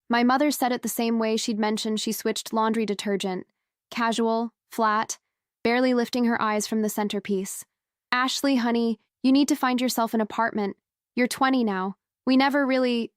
My mother said it the same way she'd mentioned she switched laundry detergent. Casual, flat, barely lifting her eyes from the centerpiece. Ashley, honey, you need to find yourself an apartment. You're 20 now. We never really,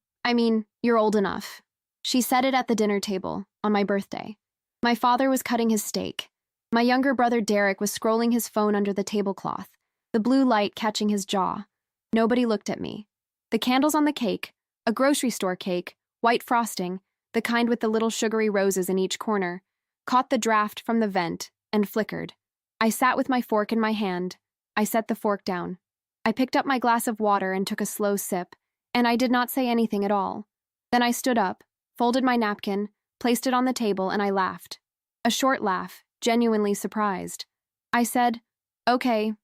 you're old enough. She said it at the dinner table, on my birthday. My father was cutting his steak. My younger brother Derek was scrolling his phone under the tablecloth, the blue light catching his jaw. Nobody looked at me. The candles on the cake, a grocery store cake, white frosting, the kind with the little sugary roses in each corner, caught the draft from the vent and flickered. I sat with my fork in my hand. I set the fork down. I picked up my glass of water and took a slow sip, and I did not say anything at all. Then I stood up, folded my napkin, placed it on the table, and I laughed. A short laugh, genuinely surprised. I said, "Okay."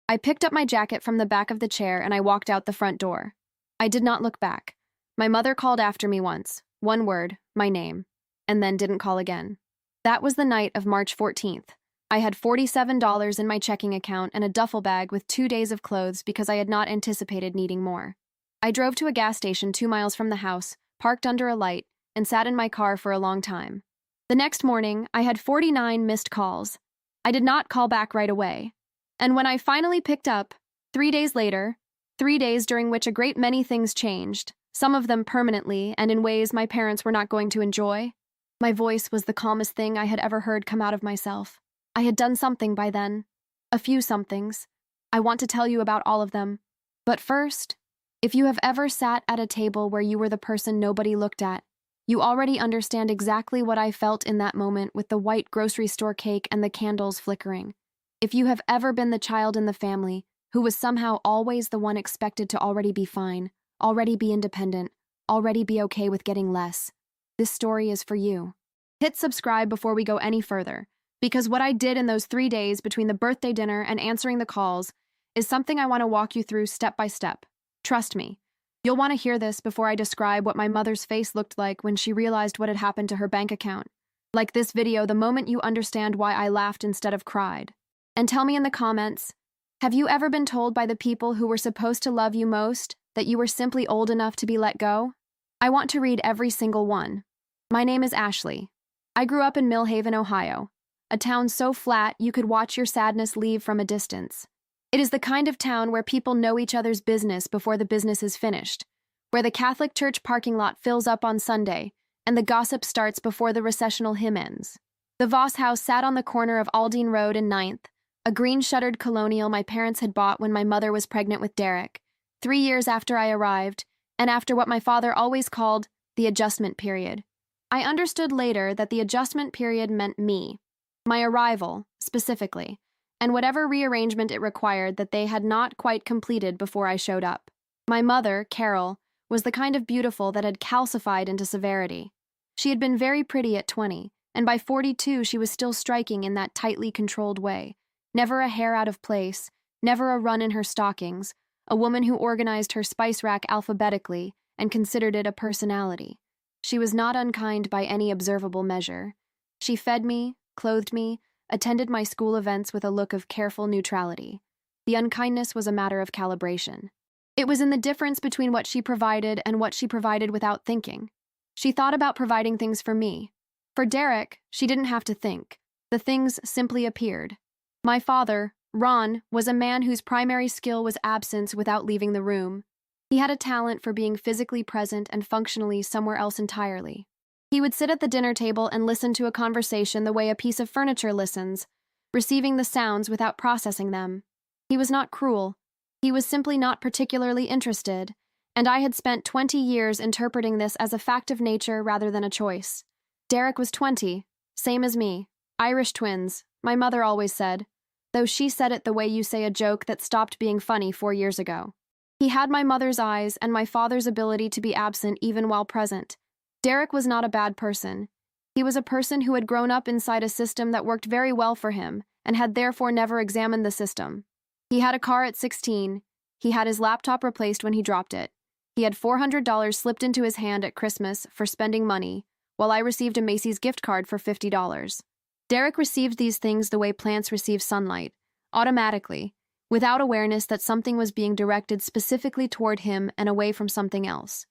I picked up my jacket from the back of the chair and I walked out the front door. I did not look back. My mother called after me once, one word, my name, and then didn't call again. That was the night of March 14th. I had $47 in my checking account and a duffel bag with 2 days of clothes because I had not anticipated needing more. I drove to a gas station 2 miles from the house, parked under a light, and sat in my car for a long time. The next morning, I had 49 missed calls. I did not call back right away. And when I finally picked up, 3 days later, 3 days during which a great many things changed, some of them permanently and in ways my parents were not going to enjoy, my voice was the calmest thing I had ever heard come out of myself. I had done something by then. A few somethings. I want to tell you about all of them. But first, if you have ever sat at a table where you were the person nobody looked at, you already understand exactly what I felt in that moment with the white grocery store cake and the candles flickering. If you have ever been the child in the family who was somehow always the one expected to already be fine, already be independent, already be okay with getting less, this story is for you. Hit subscribe before we go any further, because what I did in those 3 days between the birthday dinner and answering the calls is something I want to walk you through step by step. Trust me, you'll want to hear this before I describe what my mother's face looked like when she realized what had happened to her bank account. Like this video the moment you understand why I laughed instead of cried. And tell me in the comments, have you ever been told by the people who were supposed to love you most that you were simply old enough to be let go? I want to read every single one. My name is Ashley. I grew up in Millhaven, Ohio, a town so flat you could watch your sadness leave from a distance. It is the kind of town where people know each other's business before the business is finished, where the Catholic church parking lot fills up on Sunday, and the gossip starts before the recessional hymn ends. The Voss house sat on the corner of Aldine Road and 9th, a green-shuttered colonial my parents had bought when my mother was pregnant with Derek, 3 years after I arrived, and after what my father always called the adjustment period. I understood later that the adjustment period meant me, my arrival, specifically, and whatever rearrangement it required that they had not quite completed before I showed up. My mother, Carol, was the kind of beautiful that had calcified into severity. She had been very pretty at 20, and by 42 she was still striking in that tightly controlled way. Never a hair out of place, never a run in her stockings, a woman who organized her spice rack alphabetically and considered it a personality. She was not unkind by any observable measure. She fed me, clothed me, attended my school events with a look of careful neutrality. The unkindness was a matter of calibration. It was in the difference between what she provided and what she provided without thinking. She thought about providing things for me. For Derek, she didn't have to think. The things simply appeared. My father, Ron, was a man whose primary skill was absence without leaving the room. He had a talent for being physically present and functionally somewhere else entirely. He would sit at the dinner table and listen to a conversation the way a piece of furniture listens, receiving the sounds without processing them. He was not cruel. He was simply not particularly interested, and I had spent 20 years interpreting this as a fact of nature rather than a choice. Derek was 20, same as me, Irish twins, my mother always said, though she said it the way you say a joke that stopped being funny 4 years ago. He had my mother's eyes and my father's ability to be absent even while present. Derek was not a bad person. He was a person who had grown up inside a system that worked very well for him and had therefore never examined the system. He had a car at 16. He had his laptop replaced when he dropped it. He had $400 slipped into his hand at Christmas for spending money, while I received a Macy's gift card for $50. Derek received these things the way plants receive sunlight, automatically, without awareness that something was being directed specifically toward him and away from something else.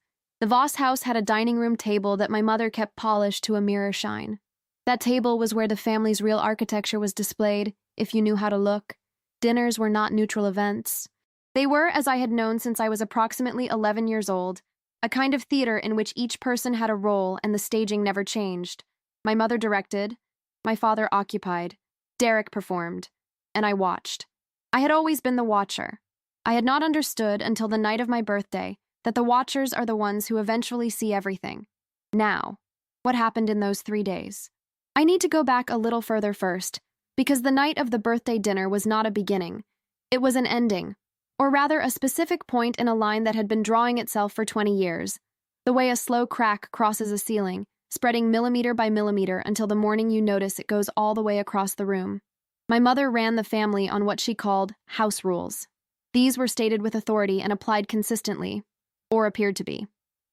The Voss house had a dining room table that my mother kept polished to a mirror shine. That table was where the family's real architecture was displayed, if you knew how to look. Dinners were not neutral events. They were, as I had known since I was approximately 11 years old, a kind of theater in which each person had a role and the staging never changed. My mother directed, my father occupied, Derek performed, and I watched. I had always been the watcher. I had not understood until the night of my birthday that the watchers are the ones who eventually see everything. Now, what happened in those 3 days? I need to go back a little further first, because the night of the birthday dinner was not a beginning. It was an ending, or rather a specific point in a line that had been drawing itself for 20 years, the way a slow crack crosses a ceiling, spreading millimeter by millimeter until the morning you notice it goes all the way across the room. My mother ran the family on what she called house rules. These were stated with authority and applied consistently, or appeared to be.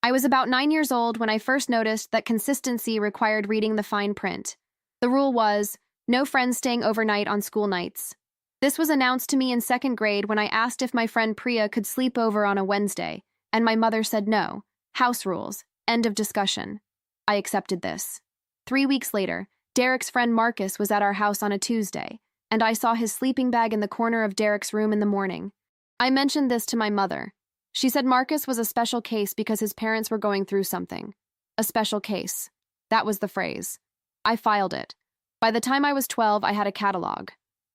I was about 9 years old when I first noticed that consistency required reading the fine print. The rule was, no friends staying overnight on school nights. This was announced to me in 2nd grade when I asked if my friend Priya could sleep over on a Wednesday, and my mother said no. House rules. End of discussion. I accepted this. 3 weeks later, Derek's friend Marcus was at our house on a Tuesday, and I saw his sleeping bag in the corner of Derek's room in the morning. I mentioned this to my mother. She said Marcus was a special case because his parents were going through something. A special case. That was the phrase. I filed it. By the time I was 12, I had a catalog.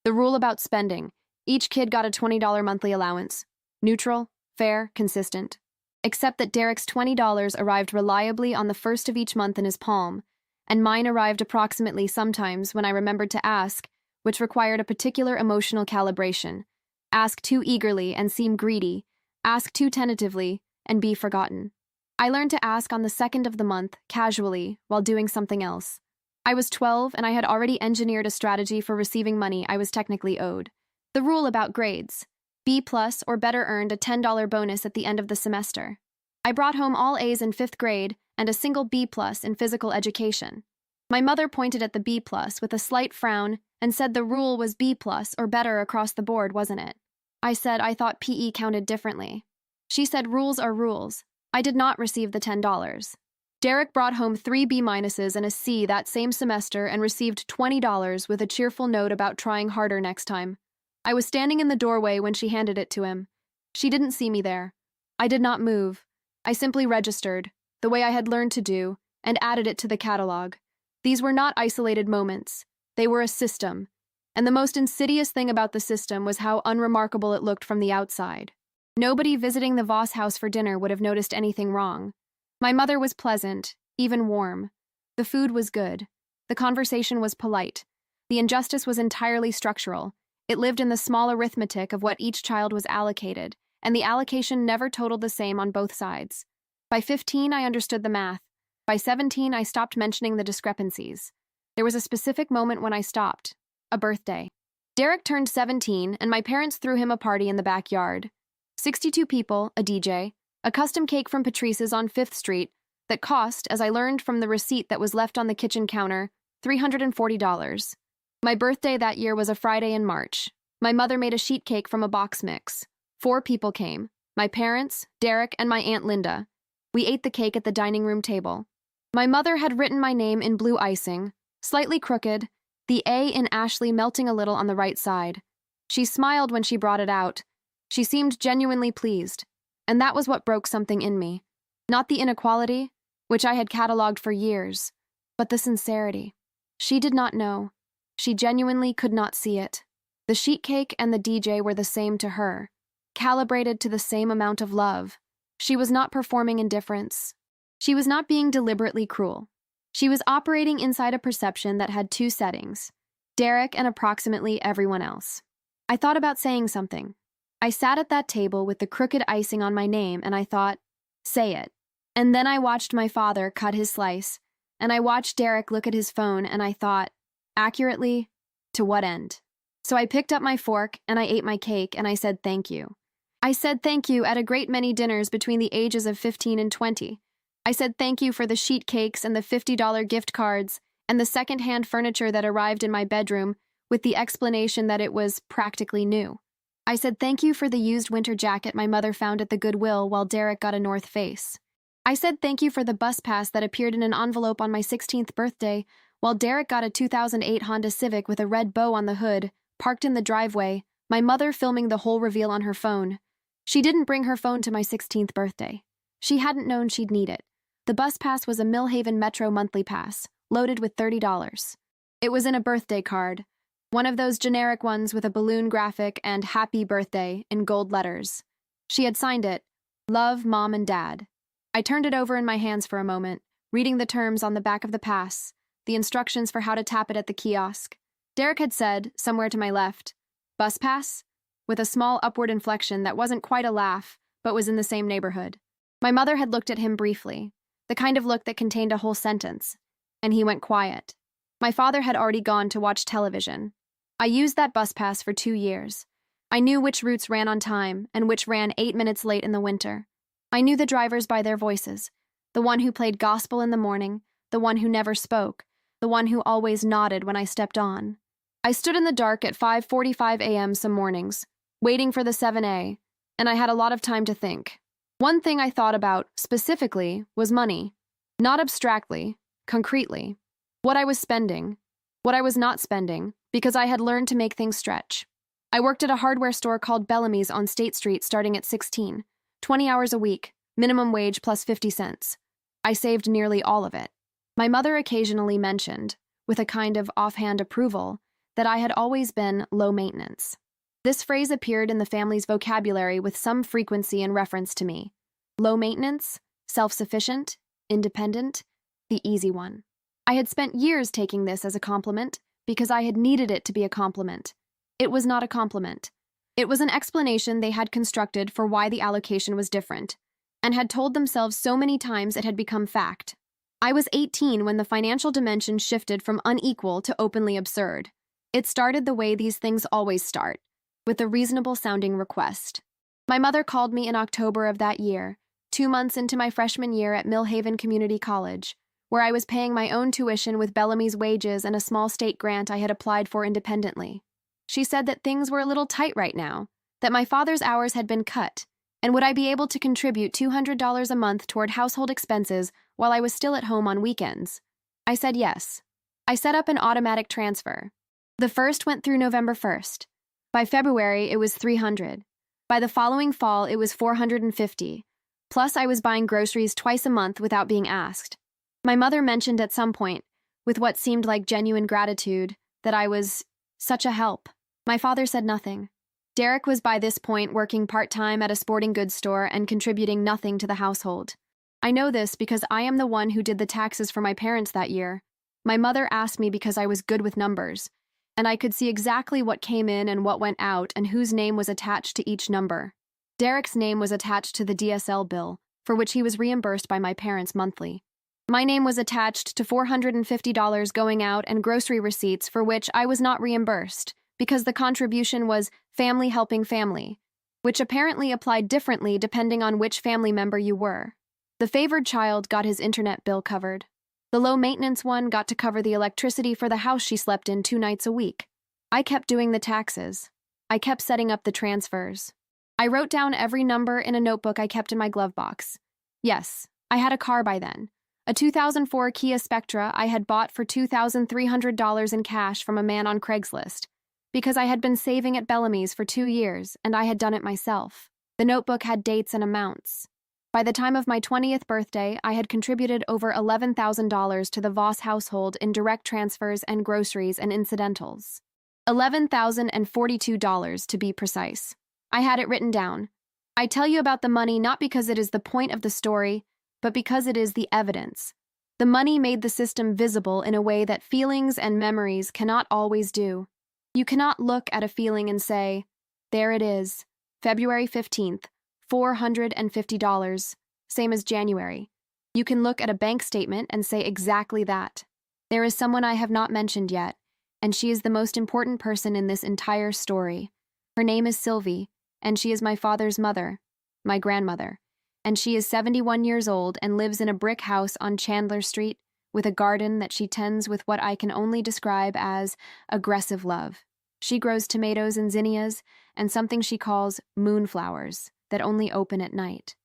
The rule about spending. Each kid got a $20 monthly allowance. Neutral, fair, consistent. Except that Derek's $20 arrived reliably on the first of each month in his palm, and mine arrived approximately sometimes when I remembered to ask, which required a particular emotional calibration. Ask too eagerly and seem greedy. Ask too tentatively and be forgotten. I learned to ask on the 2nd of the month, casually, while doing something else. I was 12 and I had already engineered a strategy for receiving money I was technically owed. The rule about grades. B+ or better earned a $10 bonus at the end of the semester. I brought home all A's in 5th grade and a single B+ in physical education. My mother pointed at the B+ with a slight frown and said the rule was B+ or better across the board, wasn't it? I said I thought PE counted differently. She said rules are rules. I did not receive the $10. Derek brought home 3 B- and a C that same semester and received $20 with a cheerful note about trying harder next time. I was standing in the doorway when she handed it to him. She didn't see me there. I did not move. I simply registered, the way I had learned to do, and added it to the catalog. These were not isolated moments. They were a system. And the most insidious thing about the system was how unremarkable it looked from the outside. Nobody visiting the Voss house for dinner would have noticed anything wrong. My mother was pleasant, even warm. The food was good. The conversation was polite. The injustice was entirely structural. It lived in the small arithmetic of what each child was allocated, and the allocation never totaled the same on both sides. By 15, I understood the math. By 17, I stopped mentioning the discrepancies. There was a specific moment when I stopped. A birthday. Derek turned 17, and my parents threw him a party in the backyard. 62 people, a DJ, a custom cake from Patrice's on 5th Street that cost, as I learned from the receipt that was left on the kitchen counter, $340. My birthday that year was a Friday in March. My mother made a sheet cake from a box mix. 4 people came. My parents, Derek, and my Aunt Linda. We ate the cake at the dining room table. My mother had written my name in blue icing, slightly crooked, the A in Ashley melting a little on the right side. She smiled when she brought it out. She seemed genuinely pleased. And that was what broke something in me. Not the inequality, which I had catalogued for years, but the sincerity. She did not know. She genuinely could not see it. The sheet cake and the DJ were the same to her, calibrated to the same amount of love. She was not performing indifference. She was not being deliberately cruel. She was operating inside a perception that had 2 settings, Derek and approximately everyone else. I thought about saying something. I sat at that table with the crooked icing on my name and I thought, say it. And then I watched my father cut his slice, and I watched Derek look at his phone and I thought, accurately, to what end? So I picked up my fork and I ate my cake and I said thank you. I said thank you at a great many dinners between the ages of 15 and 20. I said thank you for the sheet cakes and the $50 gift cards and the second-hand furniture that arrived in my bedroom with the explanation that it was practically new. I said thank you for the used winter jacket my mother found at the Goodwill while Derek got a North Face. I said thank you for the bus pass that appeared in an envelope on my 16th birthday, while Derek got a 2008 Honda Civic with a red bow on the hood, parked in the driveway, my mother filming the whole reveal on her phone. She didn't bring her phone to my 16th birthday. She hadn't known she'd need it. The bus pass was a Millhaven Metro monthly pass, loaded with $30. It was in a birthday card, one of those generic ones with a balloon graphic and "Happy Birthday" in gold letters. She had signed it, "Love, Mom and Dad." I turned it over in my hands for a moment, reading the terms on the back of the pass, the instructions for how to tap it at the kiosk. Derek had said, somewhere to my left, "Bus pass?" with a small upward inflection that wasn't quite a laugh, but was in the same neighborhood. My mother had looked at him briefly, the kind of look that contained a whole sentence, and he went quiet. My father had already gone to watch television. I used that bus pass for 2 years. I knew which routes ran on time and which ran 8 minutes late in the winter. I knew the drivers by their voices, the one who played gospel in the morning, the one who never spoke, the one who always nodded when I stepped on. I stood in the dark at 5:45 a.m. some mornings, waiting for the 7A, and I had a lot of time to think. One thing I thought about, specifically, was money. Not abstractly, concretely. What I was spending, what I was not spending, because I had learned to make things stretch. I worked at a hardware store called Bellamy's on State Street starting at 16, 20 hours a week, minimum wage plus 50 cents. I saved nearly all of it. My mother occasionally mentioned, with a kind of offhand approval, that I had always been low maintenance. This phrase appeared in the family's vocabulary with some frequency in reference to me. Low maintenance, self-sufficient, independent, the easy one. I had spent years taking this as a compliment because I had needed it to be a compliment. It was not a compliment. It was an explanation they had constructed for why the allocation was different, and had told themselves so many times it had become fact. I was 18 when the financial dimension shifted from unequal to openly absurd. It started the way these things always start, with a reasonable-sounding request. My mother called me in October of that year, 2 months into my freshman year at Millhaven Community College, where I was paying my own tuition with Bellamy's wages and a small state grant I had applied for independently. She said that things were a little tight right now, that my father's hours had been cut, and would I be able to contribute $200 a month toward household expenses while I was still at home on weekends. I said yes. I set up an automatic transfer. The first went through November 1st. By February, it was $300. By the following fall, it was $450. Plus, I was buying groceries twice a month without being asked. My mother mentioned at some point, with what seemed like genuine gratitude, that I was such a help. My father said nothing. Derek was by this point working part-time at a sporting goods store and contributing nothing to the household. I know this because I am the one who did the taxes for my parents that year. My mother asked me because I was good with numbers, and I could see exactly what came in and what went out and whose name was attached to each number. Derek's name was attached to the DSL bill, for which he was reimbursed by my parents monthly. My name was attached to $450 going out and grocery receipts for which I was not reimbursed, because the contribution was family helping family, which apparently applied differently depending on which family member you were. The favored child got his internet bill covered. The low-maintenance one got to cover the electricity for the house she slept in 2 nights a week. I kept doing the taxes. I kept setting up the transfers. I wrote down every number in a notebook I kept in my glove box. Yes, I had a car by then. A 2004 Kia Spectra I had bought for $2,300 in cash from a man on Craigslist, because I had been saving at Bellamy's for 2 years and I had done it myself. The notebook had dates and amounts. By the time of my 20th birthday, I had contributed over $11,000 to the Voss household in direct transfers and groceries and incidentals. $11,042 to be precise. I had it written down. I tell you about the money not because it is the point of the story, but because it is the evidence. The money made the system visible in a way that feelings and memories cannot always do. You cannot look at a feeling and say, there it is, February 15th, $450, same as January. You can look at a bank statement and say exactly that. There is someone I have not mentioned yet, and she is the most important person in this entire story. Her name is Sylvie, and she is my father's mother, my grandmother, and she is 71 years old and lives in a brick house on Chandler Street with a garden that she tends with what I can only describe as aggressive love. She grows tomatoes and zinnias and something she calls moonflowers that only open at night.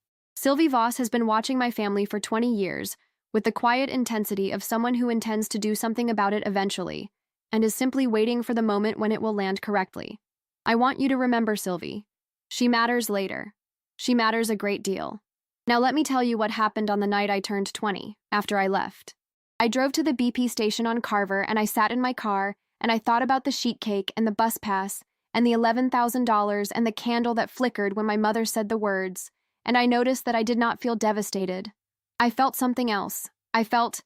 Sylvie Voss has been watching my family for 20 years with the quiet intensity of someone who intends to do something about it eventually and is simply waiting for the moment when it will land correctly. I want you to remember Sylvie. She matters later. She matters a great deal. Now let me tell you what happened on the night I turned 20, after I left. I drove to the BP station on Carver and I sat in my car and I thought about the sheet cake and the bus pass and the $11,000 and the candle that flickered when my mother said the words, and I noticed that I did not feel devastated. I felt something else. I felt,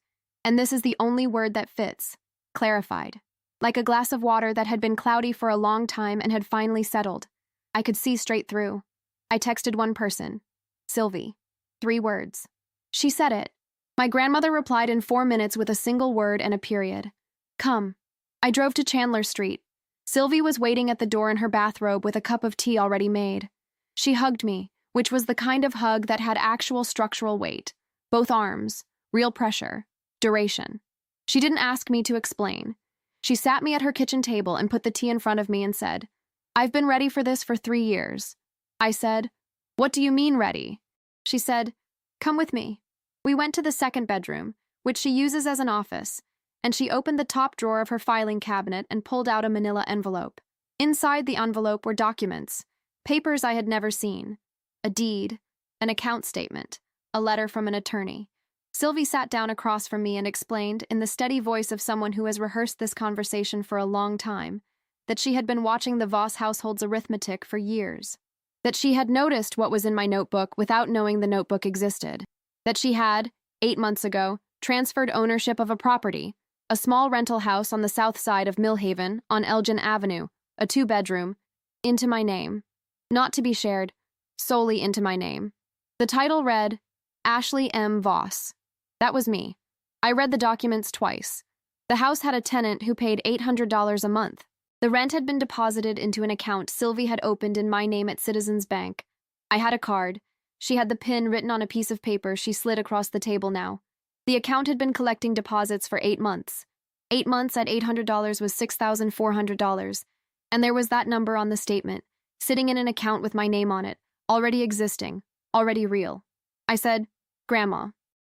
and this is the only word that fits, clarified. Like a glass of water that had been cloudy for a long time and had finally settled. I could see straight through. I texted one person. Sylvie. 3 words. She said it. My grandmother replied in 4 minutes with a single word and a period. Come. I drove to Chandler Street. Sylvie was waiting at the door in her bathrobe with a cup of tea already made. She hugged me, which was the kind of hug that had actual structural weight. Both arms, real pressure, duration. She didn't ask me to explain. She sat me at her kitchen table and put the tea in front of me and said, I've been ready for this for 3 years. I said, What do you mean ready? She said, Come with me. We went to the second bedroom, which she uses as an office, and she opened the top drawer of her filing cabinet and pulled out a manila envelope. Inside the envelope were documents, papers I had never seen, a deed, an account statement, a letter from an attorney. Sylvie sat down across from me and explained, in the steady voice of someone who has rehearsed this conversation for a long time, that she had been watching the Voss household's arithmetic for years. That she had noticed what was in my notebook without knowing the notebook existed. That she had, 8 months ago, transferred ownership of a property, a small rental house on the south side of Millhaven on Elgin Avenue, a 2-bedroom, into my name. Not to be shared, solely into my name. The title read, Ashley M. Voss. That was me. I read the documents twice. The house had a tenant who paid $800 a month. The rent had been deposited into an account Sylvie had opened in my name at Citizens Bank. I had a card. She had the PIN written on a piece of paper she slid across the table now. The account had been collecting deposits for 8 months. 8 months at $800 was $6,400. And there was that number on the statement, sitting in an account with my name on it, already existing, already real. I said, Grandma.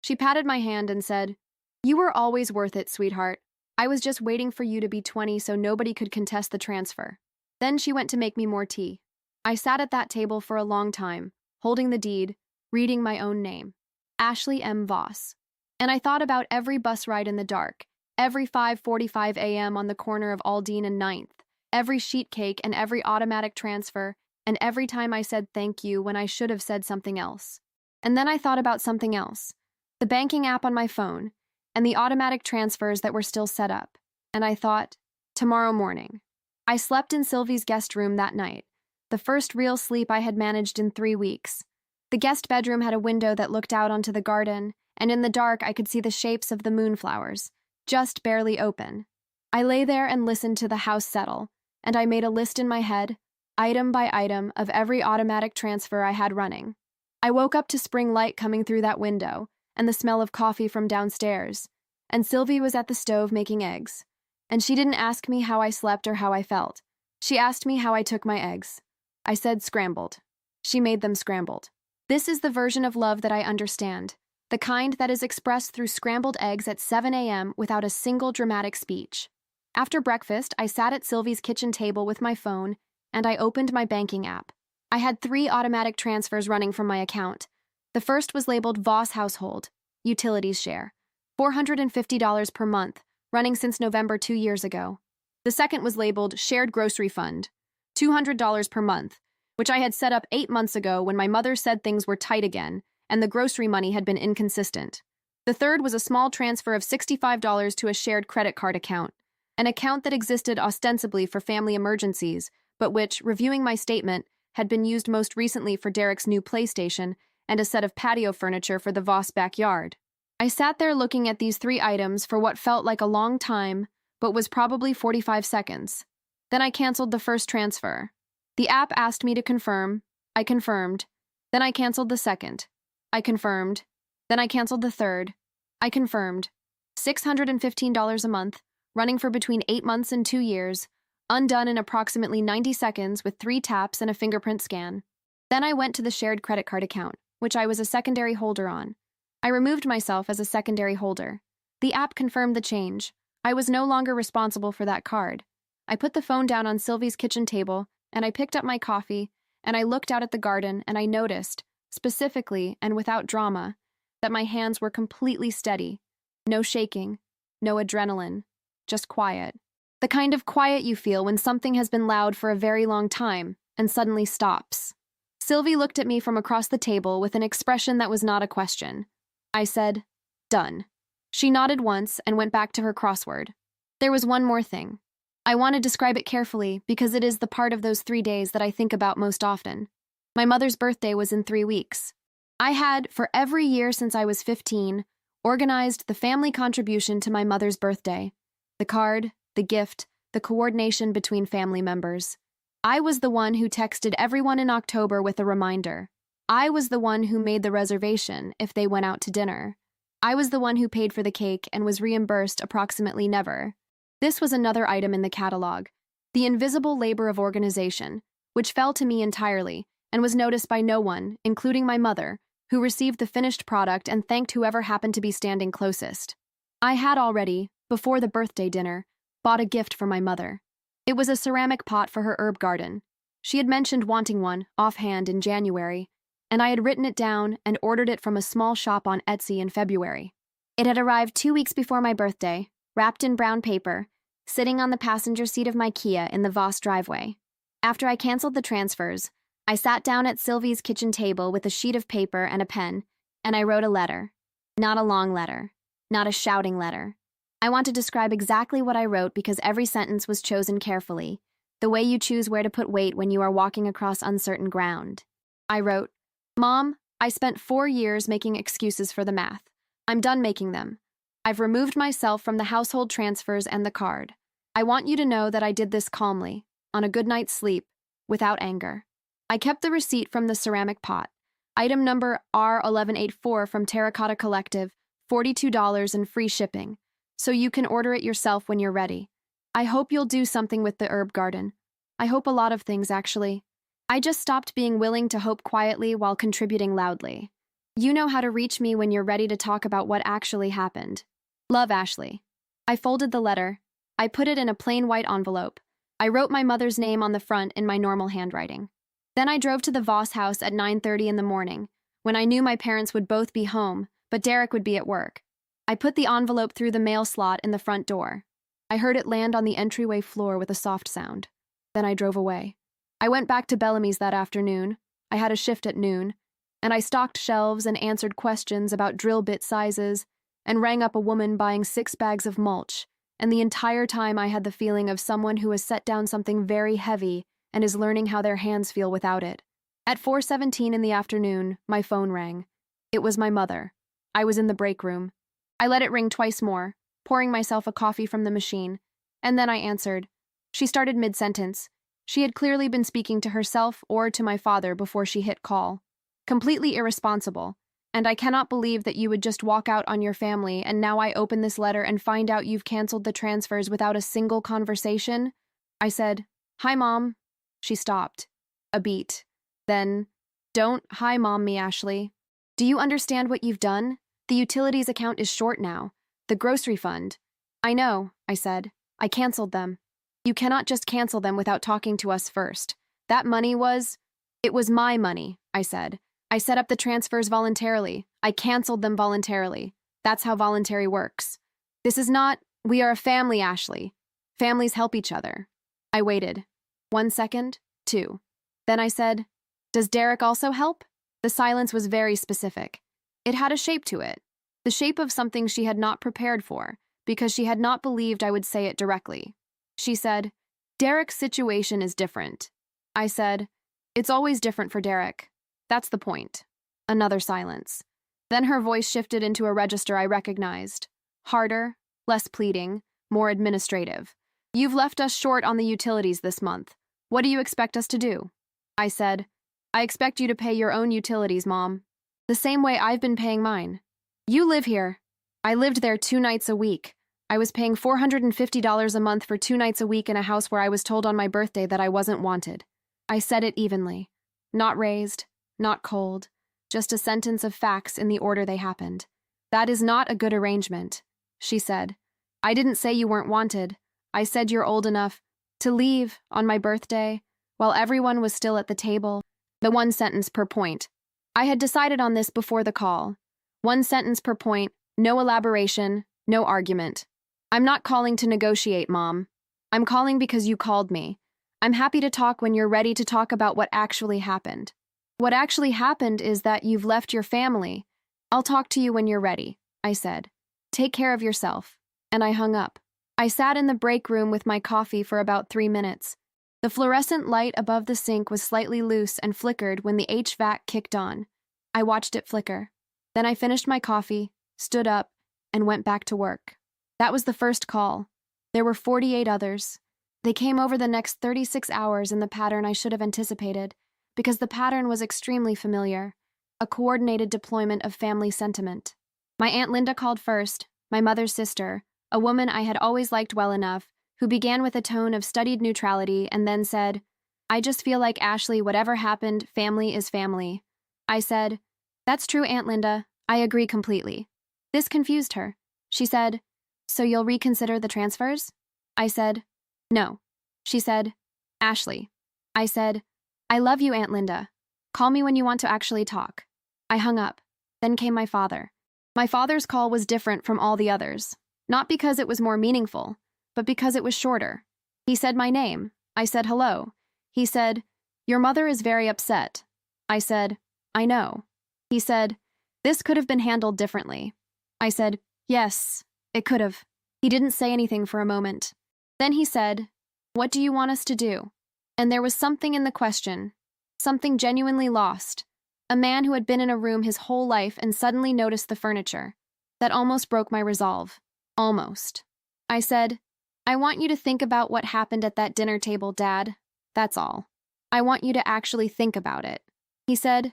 She patted my hand and said, You were always worth it, sweetheart. I was just waiting for you to be 20 so nobody could contest the transfer. Then she went to make me more tea. I sat at that table for a long time, holding the deed, reading my own name. Ashley M. Voss. And I thought about every bus ride in the dark, every 5:45 a.m. on the corner of Aldine and 9th, every sheet cake and every automatic transfer, and every time I said thank you when I should have said something else. And then I thought about something else, the banking app on my phone, and the automatic transfers that were still set up. And I thought, tomorrow morning. I slept in Sylvie's guest room that night, the first real sleep I had managed in 3 weeks. The guest bedroom had a window that looked out onto the garden, and in the dark I could see the shapes of the moonflowers, just barely open. I lay there and listened to the house settle, and I made a list in my head, item by item, of every automatic transfer I had running. I woke up to spring light coming through that window, and the smell of coffee from downstairs, and Sylvie was at the stove making eggs. And she didn't ask me how I slept or how I felt. She asked me how I took my eggs. I said scrambled. She made them scrambled. This is the version of love that I understand, the kind that is expressed through scrambled eggs at 7 a.m. without a single dramatic speech. After breakfast, I sat at Sylvie's kitchen table with my phone, and I opened my banking app. I had 3 automatic transfers running from my account. The first was labeled Voss Household, Utilities Share, $450 per month, running since November 2 years ago. The second was labeled Shared Grocery Fund, $200 per month, which I had set up 8 months ago when my mother said things were tight again and the grocery money had been inconsistent. The third was a small transfer of $65 to a shared credit card account, an account that existed ostensibly for family emergencies, but which, reviewing my statement, had been used most recently for Derek's new PlayStation and a set of patio furniture for the Voss backyard. I sat there looking at these 3 items for what felt like a long time, but was probably 45 seconds. Then I canceled the first transfer. The app asked me to confirm. I confirmed. Then I canceled the second. I confirmed. Then I canceled the third. I confirmed. $615 a month, running for between 8 months and 2 years, undone in approximately 90 seconds with 3 taps and a fingerprint scan. Then I went to the shared credit card account. which I was a secondary holder on. I removed myself as a secondary holder. The app confirmed the change. I was no longer responsible for that card. I put the phone down on Sylvie's kitchen table, and I picked up my coffee, and I looked out at the garden, and I noticed, specifically and without drama, that my hands were completely steady. No shaking, no adrenaline, just quiet. The kind of quiet you feel when something has been loud for a very long time and suddenly stops. Sylvie looked at me from across the table with an expression that was not a question. I said, "Done." She nodded once and went back to her crossword. There was one more thing. I want to describe it carefully because it is the part of those 3 days that I think about most often. My mother's birthday was in 3 weeks. I had, for every year since I was 15, organized the family contribution to my mother's birthday. The card, the gift, the coordination between family members. I was the one who texted everyone in October with a reminder. I was the one who made the reservation if they went out to dinner. I was the one who paid for the cake and was reimbursed approximately never. This was another item in the catalog, the invisible labor of organization, which fell to me entirely and was noticed by no one, including my mother, who received the finished product and thanked whoever happened to be standing closest. I had already, before the birthday dinner, bought a gift for my mother. It was a ceramic pot for her herb garden. She had mentioned wanting one, offhand, in January, and I had written it down and ordered it from a small shop on Etsy in February. It had arrived 2 weeks before my birthday, wrapped in brown paper, sitting on the passenger seat of my Kia in the Voss driveway. After I canceled the transfers, I sat down at Sylvie's kitchen table with a sheet of paper and a pen, and I wrote a letter. Not a long letter, not a shouting letter. I want to describe exactly what I wrote because every sentence was chosen carefully, the way you choose where to put weight when you are walking across uncertain ground. I wrote, "Mom, I spent 4 years making excuses for the math. I'm done making them. I've removed myself from the household transfers and the card. I want you to know that I did this calmly, on a good night's sleep, without anger. I kept the receipt from the ceramic pot. Item number R1184 from Terracotta Collective, $42 and free shipping. So you can order it yourself when you're ready. I hope you'll do something with the herb garden. I hope a lot of things, actually. I just stopped being willing to hope quietly while contributing loudly. You know how to reach me when you're ready to talk about what actually happened. Love, Ashley." I folded the letter. I put it in a plain white envelope. I wrote my mother's name on the front in my normal handwriting. Then I drove to the Voss house at 9:30 in the morning, when I knew my parents would both be home, but Derek would be at work. I put the envelope through the mail slot in the front door. I heard it land on the entryway floor with a soft sound. Then I drove away. I went back to Bellamy's that afternoon. I had a shift at noon, and I stocked shelves and answered questions about drill bit sizes and rang up a woman buying 6 bags of mulch, and the entire time I had the feeling of someone who has set down something very heavy and is learning how their hands feel without it. At 4:17 in the afternoon, my phone rang. It was my mother. I was in the break room. I let it ring twice more, pouring myself a coffee from the machine, and then I answered. She started mid-sentence. She had clearly been speaking to herself or to my father before she hit call. Completely irresponsible, and I cannot believe that you would just walk out on your family and now I open this letter and find out you've canceled the transfers without a single conversation. I said, "Hi, Mom." She stopped. A beat. Then, "Don't hi, Mom me, Ashley. Do you understand what you've done? The utilities account is short now. The grocery fund." "I know," I said. "I canceled them." "You cannot just cancel them without talking to us first. That money was—" "It was my money," I said. "I set up the transfers voluntarily. I canceled them voluntarily. That's how voluntary works. This is not— We are a family, Ashley. Families help each other." I waited. 1 second, 2. Then I said, "Does Derek also help?" The silence was very specific. It had a shape to it, the shape of something she had not prepared for, because she had not believed I would say it directly. She said, "Derek's situation is different." I said, "It's always different for Derek. That's the point." Another silence. Then her voice shifted into a register I recognized. Harder, less pleading, more administrative. "You've left us short on the utilities this month. What do you expect us to do?" I said, "I expect you to pay your own utilities, Mom. The same way I've been paying mine. You live here. I lived there 2 nights a week. I was paying $450 a month for 2 nights a week in a house where I was told on my birthday that I wasn't wanted." I said it evenly. Not raised, not cold. just a sentence of facts in the order they happened. That is not a good arrangement, she said. I didn't say you weren't wanted. I said you're old enough to leave on my birthday while everyone was still at the table. The one sentence per point. I had decided on this before the call. One sentence per point, no elaboration, no argument. I'm not calling to negotiate, Mom. I'm calling because you called me. I'm happy to talk when you're ready to talk about what actually happened. What actually happened is that you've left your family. I'll talk to you when you're ready, I said. Take care of yourself. And I hung up. I sat in the break room with my coffee for about 3 minutes. The fluorescent light above the sink was slightly loose and flickered when the HVAC kicked on. I watched it flicker. Then I finished my coffee, stood up, and went back to work. That was the first call. There were 48 others. They came over the next 36 hours in the pattern I should have anticipated, because the pattern was extremely familiar, a coordinated deployment of family sentiment. My Aunt Linda called first, my mother's sister, a woman I had always liked well enough, who began with a tone of studied neutrality and then said, I just feel like Ashley, whatever happened, family is family. I said, That's true, Aunt Linda. I agree completely. This confused her. She said, So you'll reconsider the transfers? I said, No. She said, Ashley. I said, I love you, Aunt Linda. Call me when you want to actually talk. I hung up. Then came my father. My father's call was different from all the others, not because it was more meaningful, but because it was shorter. He said my name. I said hello. He said, Your mother is very upset. I said, I know. He said, This could have been handled differently. I said, Yes, it could have. He didn't say anything for a moment. Then he said, What do you want us to do? And there was something in the question, something genuinely lost. A man who had been in a room his whole life and suddenly noticed the furniture. That almost broke my resolve. Almost. I said, I want you to think about what happened at that dinner table, Dad. That's all. I want you to actually think about it. He said,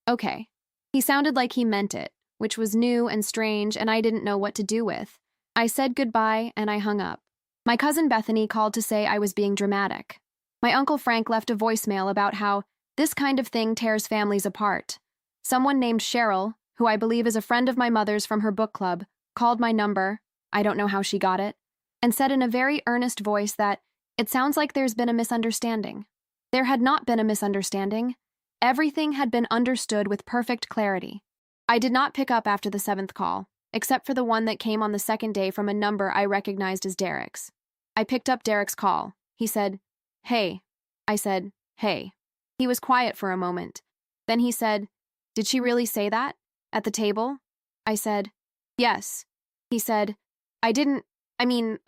Okay. He sounded like he meant it, which was new and strange and I didn't know what to do with. I said goodbye and I hung up. My cousin Bethany called to say I was being dramatic. My Uncle Frank left a voicemail about how this kind of thing tears families apart. Someone named Cheryl, who I believe is a friend of my mother's from her book club, called my number, I don't know how she got it, and said in a very earnest voice that it sounds like there's been a misunderstanding. There had not been a misunderstanding. Everything had been understood with perfect clarity. I did not pick up after the 7th call, except for the one that came on the 2nd day from a number I recognized as Derek's. I picked up Derek's call. He said, Hey. I said, Hey. He was quiet for a moment. Then he said, Did she really say that? At the table? I said, Yes. He said, I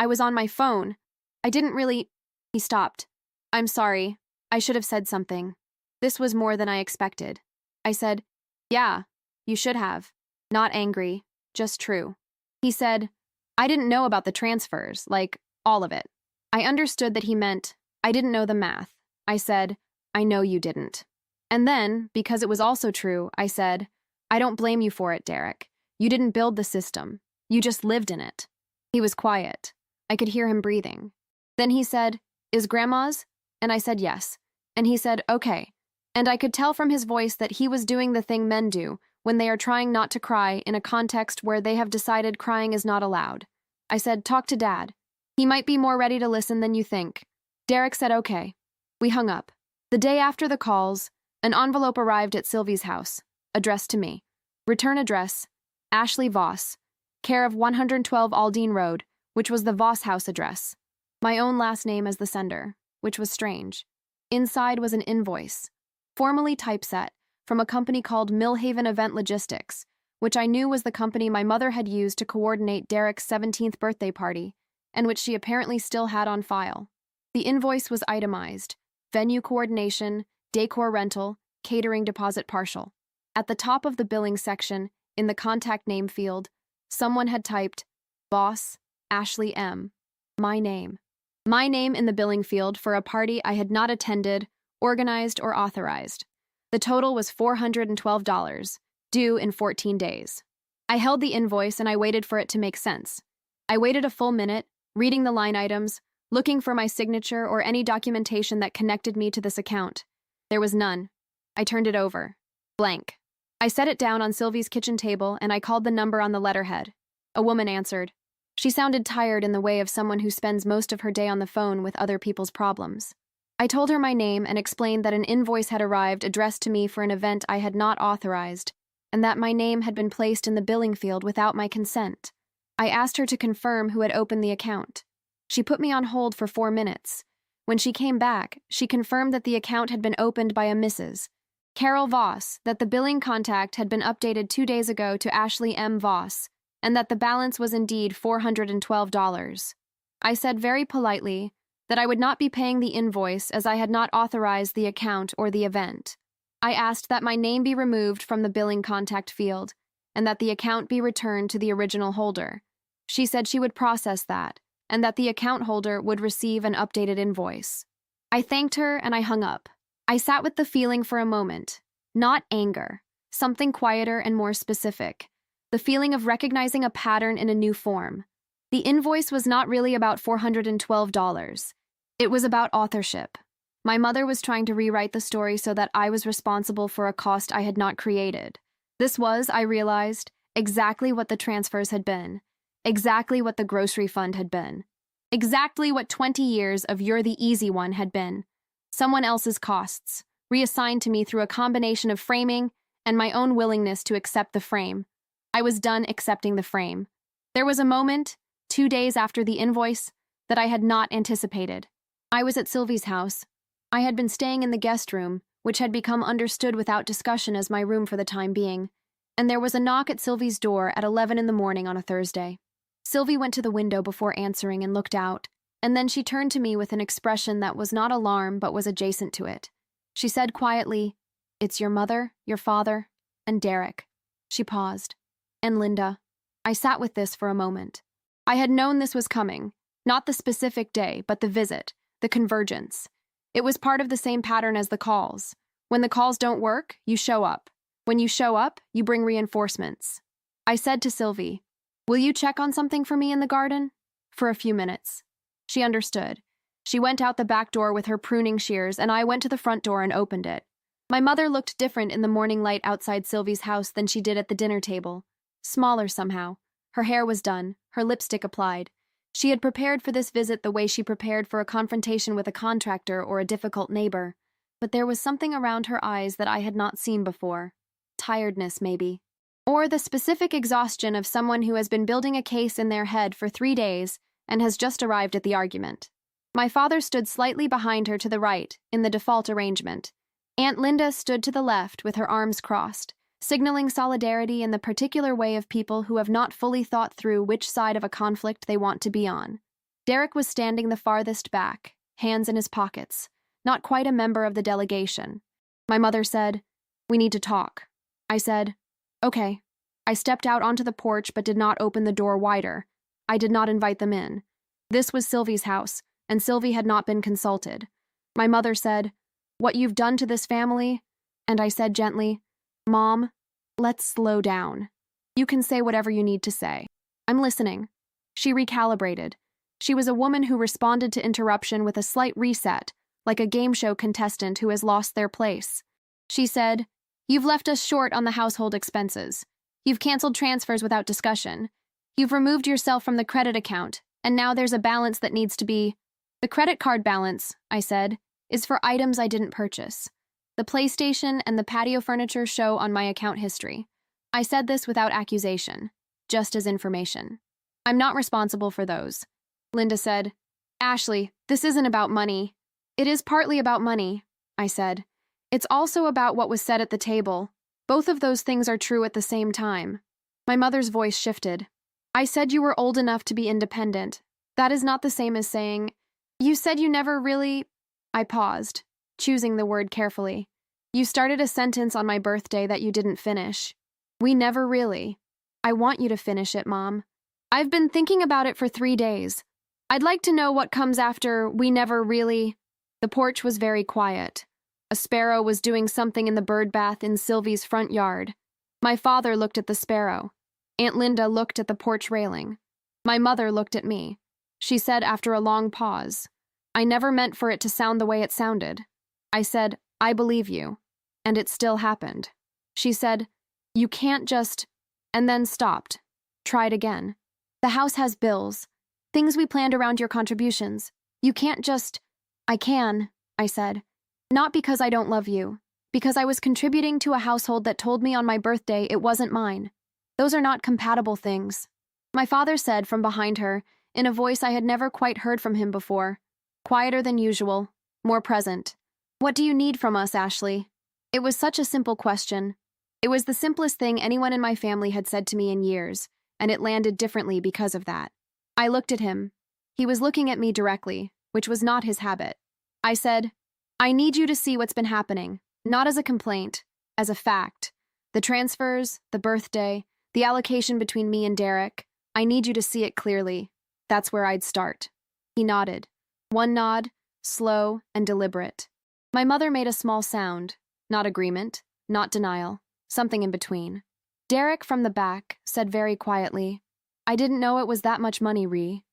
was on my phone. I didn't really... He stopped. I'm sorry. I should have said something. This was more than I expected. I said, Yeah, you should have. Not angry, just true. He said, I didn't know about the transfers, like, all of it. I understood that he meant, I didn't know the math. I said, I know you didn't. And then, because it was also true, I said, I don't blame you for it, Derek. You didn't build the system. You just lived in it. He was quiet. I could hear him breathing. Then he said, Is Grandma's? And I said yes. And he said, Okay. And I could tell from his voice that he was doing the thing men do when they are trying not to cry in a context where they have decided crying is not allowed. I said, Talk to Dad. He might be more ready to listen than you think. Derek said, Okay. We hung up. The day after the calls, an envelope arrived at Sylvie's house, addressed to me. Return address, Ashley Voss, care of 112 Aldine Road, which was the Voss house address. My own last name as the sender, which was strange. Inside was an invoice, formally typeset, from a company called Millhaven Event Logistics, which I knew was the company my mother had used to coordinate Derek's 17th birthday party, and which she apparently still had on file. The invoice was itemized: venue coordination, decor rental, catering deposit partial. At the top of the billing section, in the contact name field, someone had typed, Boss, Ashley M. My name. My name in the billing field for a party I had not attended, organized, or authorized. The total was $412, due in 14 days. I held the invoice and I waited for it to make sense. I waited a full minute, reading the line items, looking for my signature or any documentation that connected me to this account. There was none. I turned it over. Blank. I set it down on Sylvie's kitchen table and I called the number on the letterhead. A woman answered. She sounded tired in the way of someone who spends most of her day on the phone with other people's problems. I told her my name and explained that an invoice had arrived addressed to me for an event I had not authorized, and that my name had been placed in the billing field without my consent. I asked her to confirm who had opened the account. She put me on hold for 4 minutes. When she came back, she confirmed that the account had been opened by a Mrs. Carol Voss, that the billing contact had been updated 2 days ago to Ashley M. Voss, and that the balance was indeed $412. I said very politely that I would not be paying the invoice as I had not authorized the account or the event. I asked that my name be removed from the billing contact field and that the account be returned to the original holder. She said she would process that and that the account holder would receive an updated invoice. I thanked her and I hung up. I sat with the feeling for a moment. Not anger, something quieter and more specific. The feeling of recognizing a pattern in a new form. The invoice was not really about $412. It was about authorship. My mother was trying to rewrite the story so that I was responsible for a cost I had not created. This was, I realized, exactly what the transfers had been. Exactly what the grocery fund had been. Exactly what 20 years of You're the Easy One had been. Someone else's costs, reassigned to me through a combination of framing and my own willingness to accept the frame. I was done accepting the frame. There was a moment, 2 days after the invoice, that I had not anticipated. I was at Sylvie's house. I had been staying in the guest room, which had become understood without discussion as my room for the time being, and there was a knock at Sylvie's door at 11 in the morning on a Thursday. Sylvie went to the window before answering and looked out, and then she turned to me with an expression that was not alarm but was adjacent to it. She said quietly, "It's your mother, your father, and Derek." She paused. "And Linda." I sat with this for a moment. I had known this was coming, not the specific day, but the visit, the convergence. It was part of the same pattern as the calls. When the calls don't work, you show up. When you show up, you bring reinforcements. I said to Sylvie, "Will you check on something for me in the garden?" For a few minutes. She understood. She went out the back door with her pruning shears, and I went to the front door and opened it. My mother looked different in the morning light outside Sylvie's house than she did at the dinner table. Smaller somehow. Her hair was done, her lipstick applied. She had prepared for this visit the way she prepared for a confrontation with a contractor or a difficult neighbor. But there was something around her eyes that I had not seen before. Tiredness, maybe. Or the specific exhaustion of someone who has been building a case in their head for 3 days and has just arrived at the argument. My father stood slightly behind her to the right, in the default arrangement. Aunt Linda stood to the left with her arms crossed, signaling solidarity in the particular way of people who have not fully thought through which side of a conflict they want to be on. Derek was standing the farthest back, hands in his pockets, not quite a member of the delegation. My mother said, "We need to talk." I said, "Okay." I stepped out onto the porch but did not open the door wider. I did not invite them in. This was Sylvie's house, and Sylvie had not been consulted. My mother said, "What you've done to this family," and I said gently, "Mom, let's slow down. You can say whatever you need to say. I'm listening." She recalibrated. She was a woman who responded to interruption with a slight reset, like a game show contestant who has lost their place. She said, "You've left us short on the household expenses. You've canceled transfers without discussion. You've removed yourself from the credit account, and now there's a balance that needs to be—" "The credit card balance," I said, "is for items I didn't purchase. The PlayStation and the patio furniture show on my account history." I said this without accusation, just as information. "I'm not responsible for those." Linda said, "Ashley, this isn't about money." "It is partly about money," I said. "It's also about what was said at the table. Both of those things are true at the same time." My mother's voice shifted. "I said you were old enough to be independent. That is not the same as saying, you said you never really—" I paused, choosing the word carefully. "You started a sentence on my birthday that you didn't finish. We never really. I want you to finish it, Mom. I've been thinking about it for 3 days. I'd like to know what comes after we never really—" The porch was very quiet. A sparrow was doing something in the bird bath in Sylvie's front yard. My father looked at the sparrow. Aunt Linda looked at the porch railing. My mother looked at me. She said after a long pause, "I never meant for it to sound the way it sounded." I said, "I believe you." And it still happened. She said, You can't just... And then stopped. Tried again. The house has bills. Things we planned around your contributions. You can't just... I can, I said. Not because I don't love you. Because I was contributing to a household that told me on my birthday it wasn't mine. Those are not compatible things. My father said from behind her, in a voice I had never quite heard from him before. Quieter than usual. More present. What do you need from us, Ashley? It was such a simple question. It was the simplest thing anyone in my family had said to me in years, and it landed differently because of that. I looked at him. He was looking at me directly, which was not his habit. I said, I need you to see what's been happening, not as a complaint, as a fact. The transfers, the birthday, the allocation between me and Derek, I need you to see it clearly. That's where I'd start. He nodded. One nod, slow and deliberate. My mother made a small sound, not agreement, not denial, something in between. Derek from the back said very quietly, I didn't know it was that much money, Ree.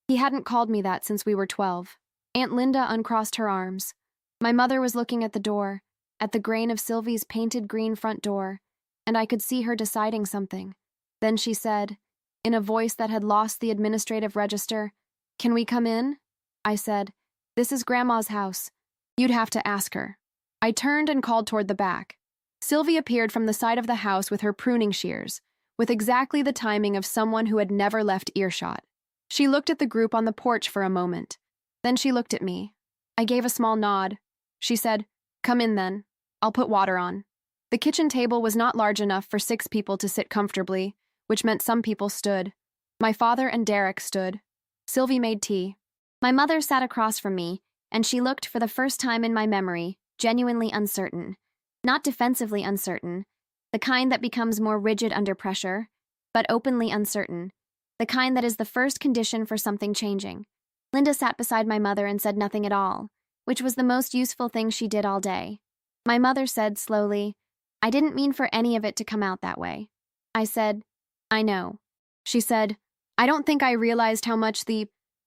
He hadn't called me that since we were 12. Aunt Linda uncrossed her arms. My mother was looking at the door, at the grain of Sylvie's painted green front door, and I could see her deciding something. Then she said, in a voice that had lost the administrative register, Can we come in? I said, This is Grandma's house. You'd have to ask her. I turned and called toward the back. Sylvie appeared from the side of the house with her pruning shears, with exactly the timing of someone who had never left earshot. She looked at the group on the porch for a moment. Then she looked at me. I gave a small nod. She said, Come in then. I'll put water on. The kitchen table was not large enough for 6 people to sit comfortably, which meant some people stood. My father and Derek stood. Sylvie made tea. My mother sat across from me, and she looked for the first time in my memory, genuinely uncertain. Not defensively uncertain, the kind that becomes more rigid under pressure, but openly uncertain, the kind that is the first condition for something changing. Linda sat beside my mother and said nothing at all, which was the most useful thing she did all day. My mother said slowly, I didn't mean for any of it to come out that way. I said, I know. She said, I don't think I realized how much the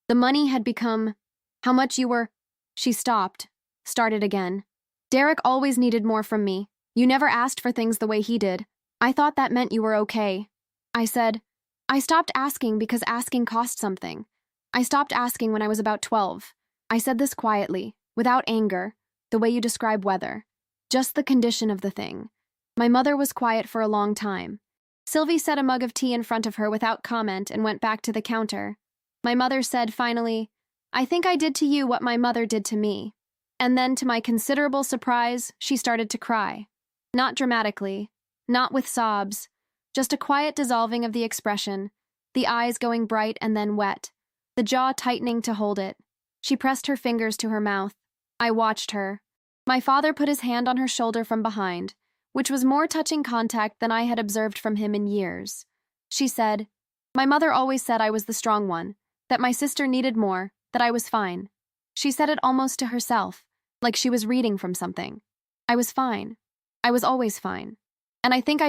money had become, how much you were... She stopped, started again. Derek always needed more from me. You never asked for things the way he did. I thought that meant you were okay. I said, I stopped asking because asking cost something. I stopped asking when I was about 12. I said this quietly, without anger, the way you describe weather. Just the condition of the thing. My mother was quiet for a long time. Sylvie set a mug of tea in front of her without comment and went back to the counter. My mother said finally, I think I did to you what my mother did to me. And then, to my considerable surprise, she started to cry. Not dramatically, not with sobs, just a quiet dissolving of the expression, the eyes going bright and then wet, the jaw tightening to hold it. She pressed her fingers to her mouth. I watched her. My father put his hand on her shoulder from behind, which was more touching contact than I had observed from him in years. She said, My mother always said I was the strong one, that my sister needed more, that I was fine. She said it almost to herself, like she was reading from something. I was fine. I was always fine. And I think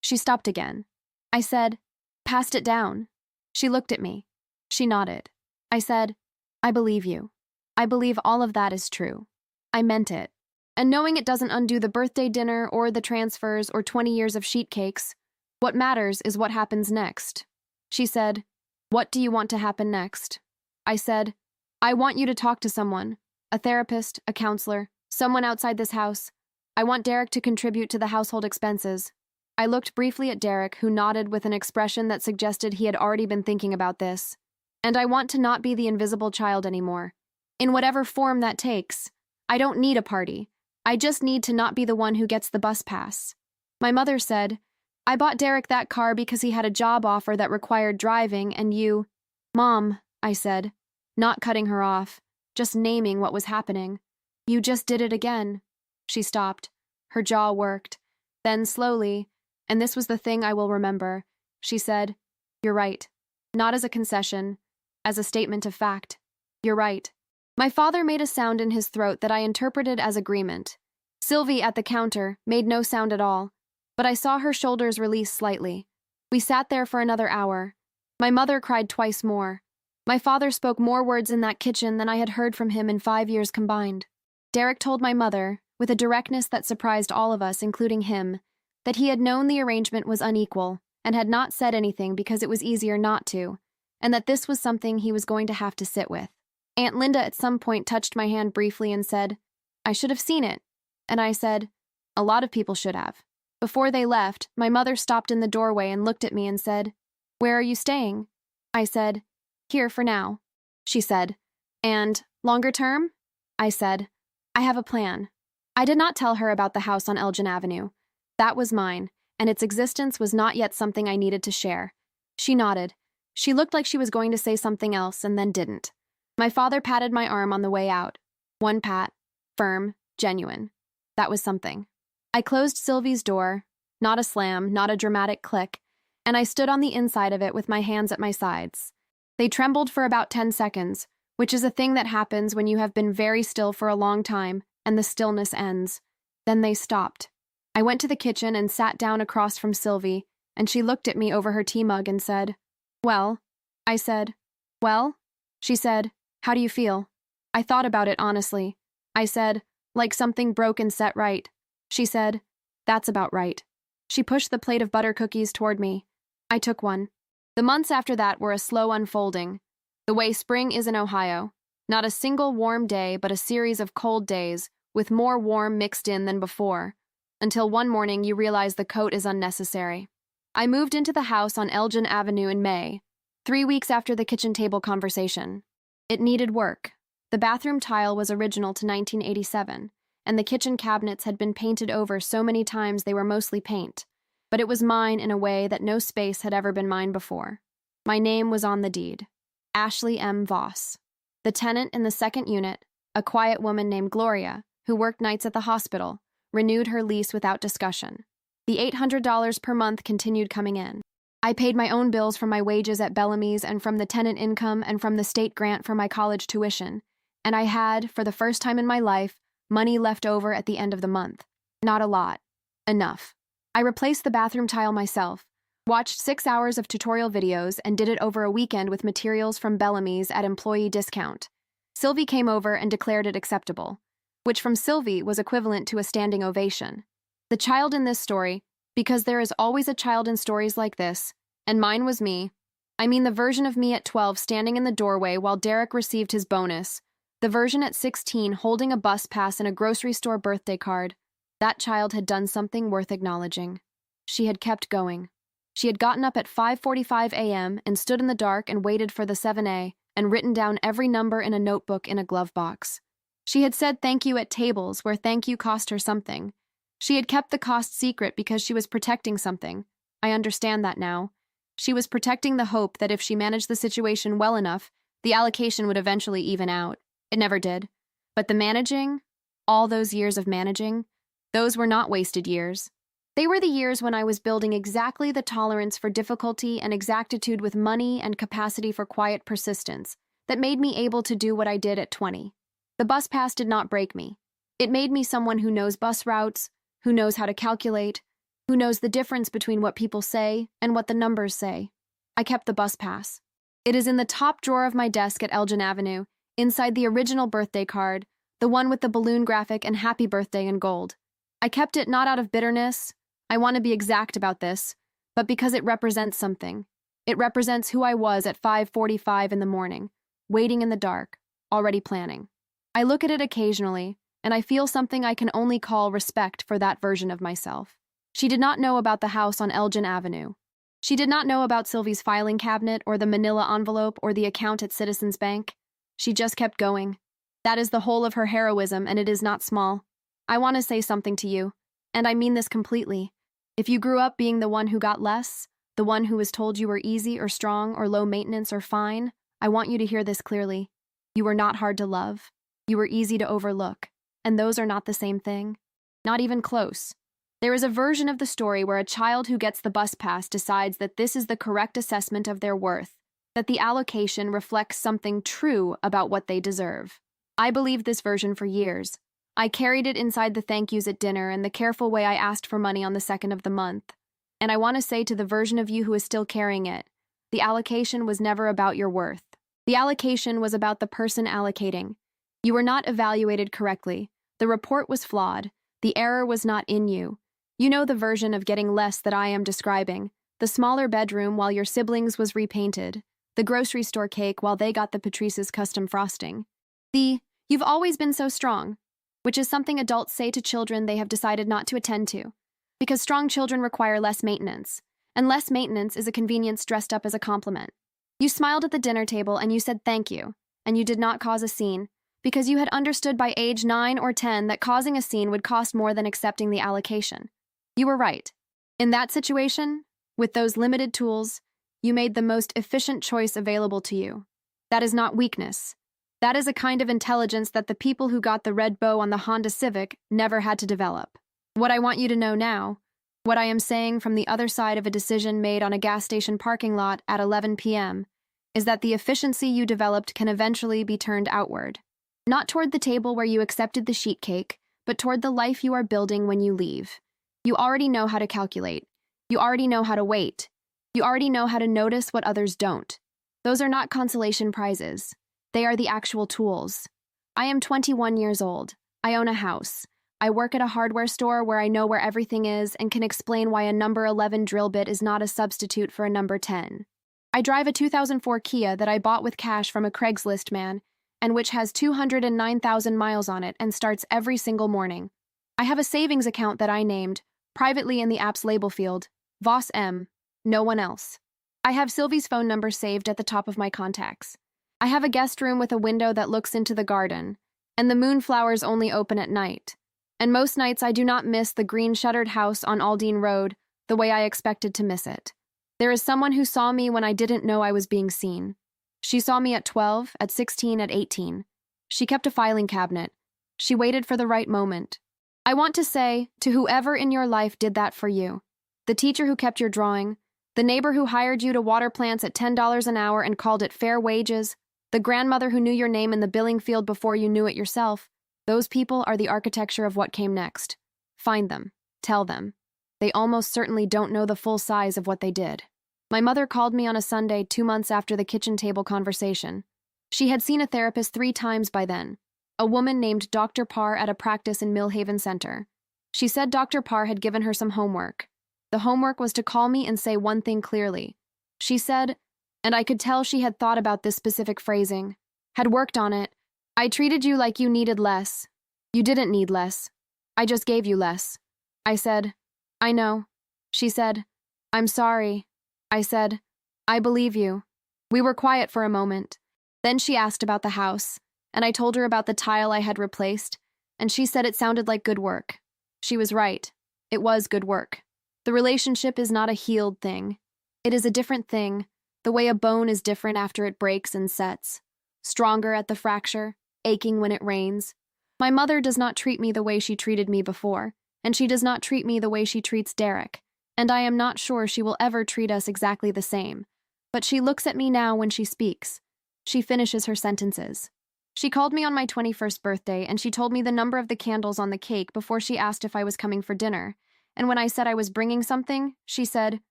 She stopped again. I said, Passed it down. She looked at me. She nodded. I said, I believe you. I believe all of that is true. I meant it. And knowing it doesn't undo the birthday dinner or the transfers or 20 years of sheet cakes, what matters is what happens next. She said, What do you want to happen next? I said, I want you to talk to someone, a therapist, a counselor, someone outside this house. I want Derek to contribute to the household expenses. I looked briefly at Derek, who nodded with an expression that suggested he had already been thinking about this. And I want to not be the invisible child anymore. In whatever form that takes. I don't need a party. I just need to not be the one who gets the bus pass. My mother said, I bought Derek that car because he had a job offer that required driving, and you... Mom, I said, not cutting her off, just naming what was happening. You just did it again. She stopped. Her jaw worked. Then slowly, and this was the thing I will remember, she said, You're right. Not as a concession, as a statement of fact. You're right. My father made a sound in his throat that I interpreted as agreement. Sylvie, at the counter, made no sound at all, but I saw her shoulders release slightly. We sat there for another hour. My mother cried twice more. My father spoke more words in that kitchen than I had heard from him in 5 years combined. Derek told my mother, with a directness that surprised all of us, including him, that he had known the arrangement was unequal and had not said anything because it was easier not to, and that this was something he was going to have to sit with. Aunt Linda at some point touched my hand briefly and said, "I should have seen it." And I said, "A lot of people should have." Before they left, my mother stopped in the doorway and looked at me and said, "Where are you staying?" I said, "Here for now." She said, "And longer term?" I said, "I have a plan." I did not tell her about the house on Elgin Avenue. That was mine, and its existence was not yet something I needed to share. She nodded. She looked like she was going to say something else and then didn't. My father patted my arm on the way out. One pat, firm, genuine. That was something. I closed Sylvie's door, not a slam, not a dramatic click, and I stood on the inside of it with my hands at my sides. They trembled for about 10 seconds, which is a thing that happens when you have been very still for a long time and the stillness ends. Then they stopped. I went to the kitchen and sat down across from Sylvie, and she looked at me over her tea mug and said, "Well?" I said, "Well?" She said, "How do you feel?" I thought about it honestly. I said, "Like something broke and set right." She said, "That's about right." She pushed the plate of butter cookies toward me. I took one. The months after that were a slow unfolding. The way spring is in Ohio. Not a single warm day, but a series of cold days, with more warm mixed in than before, until one morning you realize the coat is unnecessary. I moved into the house on Elgin Avenue in May, 3 weeks after the kitchen table conversation. It needed work. The bathroom tile was original to 1987, and the kitchen cabinets had been painted over so many times they were mostly paint, but it was mine in a way that no space had ever been mine before. My name was on the deed. Ashley M. Voss. The tenant in the second unit, a quiet woman named Gloria, who worked nights at the hospital, renewed her lease without discussion. The $800 per month continued coming in. I paid my own bills from my wages at Bellamy's and from the tenant income and from the state grant for my college tuition, and I had, for the first time in my life, money left over at the end of the month. Not a lot. Enough. I replaced the bathroom tile myself, watched 6 hours of tutorial videos, and did it over a weekend with materials from Bellamy's at employee discount. Sylvie came over and declared it acceptable, which from Sylvie was equivalent to a standing ovation. The child in this story, because there is always a child in stories like this, and mine was me. I mean the version of me at 12 standing in the doorway while Derek received his bonus, the version at 16 holding a bus pass and a grocery store birthday card. That child had done something worth acknowledging. She had kept going. She had gotten up at 5:45 a.m. and stood in the dark and waited for the 7A and written down every number in a notebook in a glove box. She had said thank you at tables where thank you cost her something. She had kept the cost secret because she was protecting something. I understand that now. She was protecting the hope that if she managed the situation well enough, the allocation would eventually even out. It never did. But the managing, all those years of managing, those were not wasted years. They were the years when I was building exactly the tolerance for difficulty and exactitude with money and capacity for quiet persistence that made me able to do what I did at 20. The bus pass did not break me. It made me someone who knows bus routes, who knows how to calculate, who knows the difference between what people say and what the numbers say. I kept the bus pass. It is in the top drawer of my desk at Elgin Avenue, inside the original birthday card, the one with the balloon graphic and happy birthday in gold. I kept it not out of bitterness, I want to be exact about this, but because it represents something. It represents who I was at 5:45 in the morning, waiting in the dark, already planning. I look at it occasionally, and I feel something I can only call respect for that version of myself. She did not know about the house on Elgin Avenue. She did not know about Sylvie's filing cabinet or the manila envelope or the account at Citizens Bank. She just kept going. That is the whole of her heroism, and it is not small. I want to say something to you, and I mean this completely. If you grew up being the one who got less, the one who was told you were easy or strong or low maintenance or fine, I want you to hear this clearly. You were not hard to love. You were easy to overlook. And those are not the same thing. Not even close. There is a version of the story where a child who gets the bus pass decides that this is the correct assessment of their worth, that the allocation reflects something true about what they deserve. I believed this version for years. I carried it inside the thank yous at dinner and the careful way I asked for money on the 2nd of the month. And I want to say to the version of you who is still carrying it, the allocation was never about your worth. The allocation was about the person allocating. You were not evaluated correctly. The report was flawed. The error was not in you. You know the version of getting less that I am describing. The smaller bedroom while your siblings was repainted. The grocery store cake while they got the Patrice's custom frosting. The, "You've always been so strong," which is something adults say to children they have decided not to attend to. Because strong children require less maintenance. And less maintenance is a convenience dressed up as a compliment. You smiled at the dinner table and you said thank you, and you did not cause a scene, because you had understood by age 9 or 10 that causing a scene would cost more than accepting the allocation. You were right. In that situation, with those limited tools, you made the most efficient choice available to you. That is not weakness. That is a kind of intelligence that the people who got the red bow on the Honda Civic never had to develop. What I want you to know now, what I am saying from the other side of a decision made on a gas station parking lot at 11 p.m., is that the efficiency you developed can eventually be turned outward. Not toward the table where you accepted the sheet cake, but toward the life you are building when you leave. You already know how to calculate. You already know how to wait. You already know how to notice what others don't. Those are not consolation prizes. They are the actual tools. I am 21 years old. I own a house. I work at a hardware store where I know where everything is and can explain why a number 11 drill bit is not a substitute for a number 10. I drive a 2004 Kia that I bought with cash from a Craigslist man, and which has 209,000 miles on it and starts every single morning. I have a savings account that I named, privately in the app's label field, Voss M. No one else. I have Sylvie's phone number saved at the top of my contacts. I have a guest room with a window that looks into the garden, and the moonflowers only open at night. And most nights I do not miss the green-shuttered house on Aldine Road the way I expected to miss it. There is someone who saw me when I didn't know I was being seen. She saw me at 12, at 16, at 18. She kept a filing cabinet. She waited for the right moment. I want to say, to whoever in your life did that for you, the teacher who kept your drawing, the neighbor who hired you to water plants at $10 an hour and called it fair wages, the grandmother who knew your name in the billing field before you knew it yourself, those people are the architecture of what came next. Find them. Tell them. They almost certainly don't know the full size of what they did. My mother called me on a Sunday 2 months after the kitchen table conversation. She had seen a therapist 3 times by then, a woman named Dr. Parr at a practice in Millhaven Center. She said Dr. Parr had given her some homework. The homework was to call me and say one thing clearly. She said, and I could tell she had thought about this specific phrasing, had worked on it, "I treated you like you needed less. You didn't need less. I just gave you less." I said, "I know." She said, "I'm sorry." I said, "I believe you." We were quiet for a moment. Then she asked about the house, and I told her about the tile I had replaced, and she said it sounded like good work. She was right. It was good work. The relationship is not a healed thing. It is a different thing, the way a bone is different after it breaks and sets. Stronger at the fracture, aching when it rains. My mother does not treat me the way she treated me before, and she does not treat me the way she treats Derek, and I am not sure she will ever treat us exactly the same. But she looks at me now when she speaks. She finishes her sentences. She called me on my 21st birthday, and she told me the number of the candles on the cake before she asked if I was coming for dinner. And when I said I was bringing something, she said,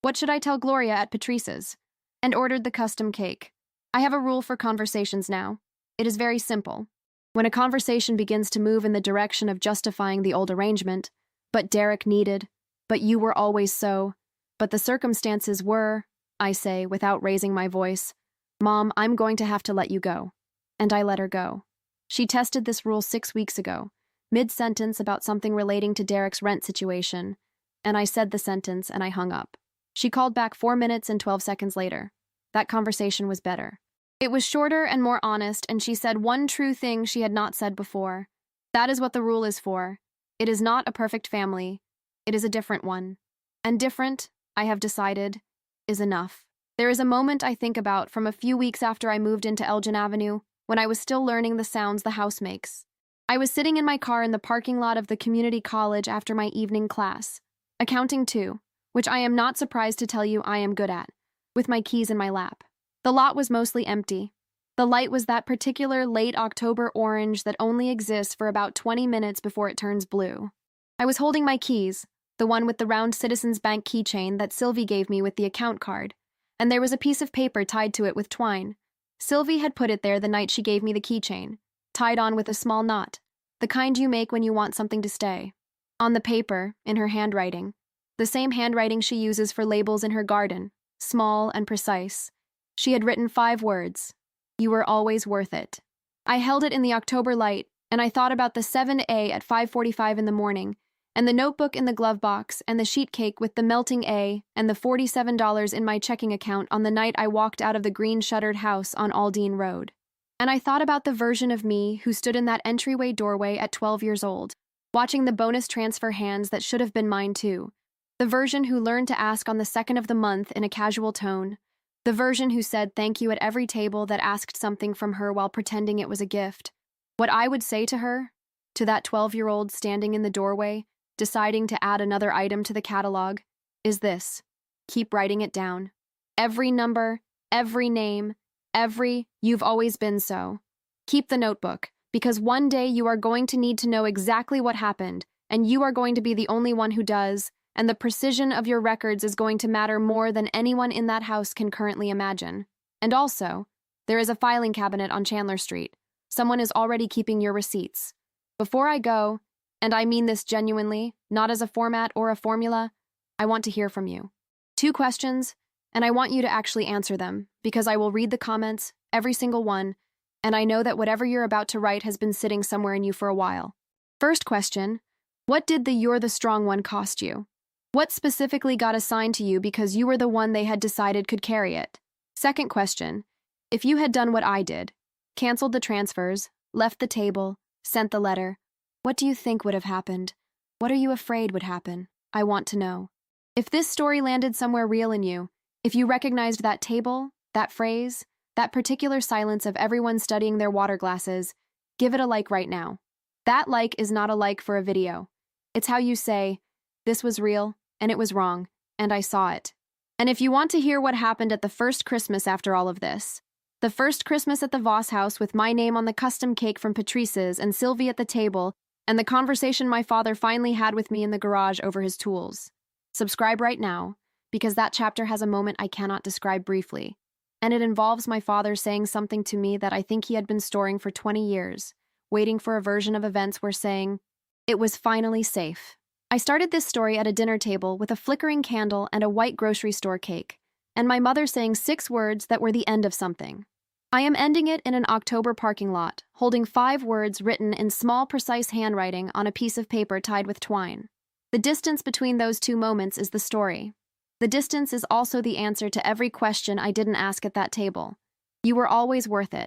"What should I tell Gloria at Patrice's?" and ordered the custom cake. I have a rule for conversations now. It is very simple. When a conversation begins to move in the direction of justifying the old arrangement, but Derek needed, but you were always so, but the circumstances were, I say, without raising my voice, "Mom, I'm going to have to let you go." And I let her go. She tested this rule 6 weeks ago, mid-sentence about something relating to Derek's rent situation, and I said the sentence and I hung up. She called back 4 minutes and 12 seconds later. That conversation was better. It was shorter and more honest, and she said one true thing she had not said before. That is what the rule is for. It is not a perfect family. It is a different one. And different, I have decided, is enough. There is a moment I think about from a few weeks after I moved into Elgin Avenue, when I was still learning the sounds the house makes. I was sitting in my car in the parking lot of the community college after my evening class, Accounting 2, which I am not surprised to tell you I am good at, with my keys in my lap. The lot was mostly empty. The light was that particular late October orange that only exists for about 20 minutes before it turns blue. I was holding my keys, the one with the round Citizens Bank keychain that Sylvie gave me with the account card, and there was a piece of paper tied to it with twine. Sylvie had put it there the night she gave me the keychain, tied on with a small knot, the kind you make when you want something to stay. On the paper, in her handwriting. The same handwriting she uses for labels in her garden, small and precise. She had written 5 words. You were always worth it. I held it in the October light, and I thought about the 7A at 5:45 in the morning, and the notebook in the glove box, and the sheet cake with the melting A, and the $47 in my checking account on the night I walked out of the green-shuttered house on Aldine Road. And I thought about the version of me who stood in that entryway doorway at 12 years old, watching the bonus transfer hands that should have been mine too. The version who learned to ask on the 2nd of the month in a casual tone. The version who said thank you at every table that asked something from her while pretending it was a gift. What I would say to her, to that 12-year-old standing in the doorway, deciding to add another item to the catalog, is this: keep writing it down. Every number, every name, every "you've always been so." Keep the notebook, because one day you are going to need to know exactly what happened, and you are going to be the only one who does, and the precision of your records is going to matter more than anyone in that house can currently imagine. And also, there is a filing cabinet on Chandler Street. Someone is already keeping your receipts. Before I go, and I mean this genuinely, not as a format or a formula, I want to hear from you. 2 questions, and I want you to actually answer them, because I will read the comments, every single one, and I know that whatever you're about to write has been sitting somewhere in you for a while. First question, what did the "you're the strong one" cost you? What specifically got assigned to you because you were the one they had decided could carry it? Second question, if you had done what I did, canceled the transfers, left the table, sent the letter, what do you think would have happened? What are you afraid would happen? I want to know. If this story landed somewhere real in you, if you recognized that table, that phrase, that particular silence of everyone studying their water glasses, give it a like right now. That like is not a like for a video. It's how you say, this was real, and it was wrong, and I saw it. And if you want to hear what happened at the first Christmas after all of this, the first Christmas at the Voss house with my name on the custom cake from Patrice's and Sylvie at the table, and the conversation my father finally had with me in the garage over his tools. Subscribe right now, because that chapter has a moment I cannot describe briefly, and it involves my father saying something to me that I think he had been storing for 20 years, waiting for a version of events where saying, it was finally safe. I started this story at a dinner table with a flickering candle and a white grocery store cake, and my mother saying 6 words that were the end of something. I am ending it in an October parking lot, holding 5 words written in small, precise handwriting on a piece of paper tied with twine. The distance between those 2 moments is the story. The distance is also the answer to every question I didn't ask at that table. You were always worth it.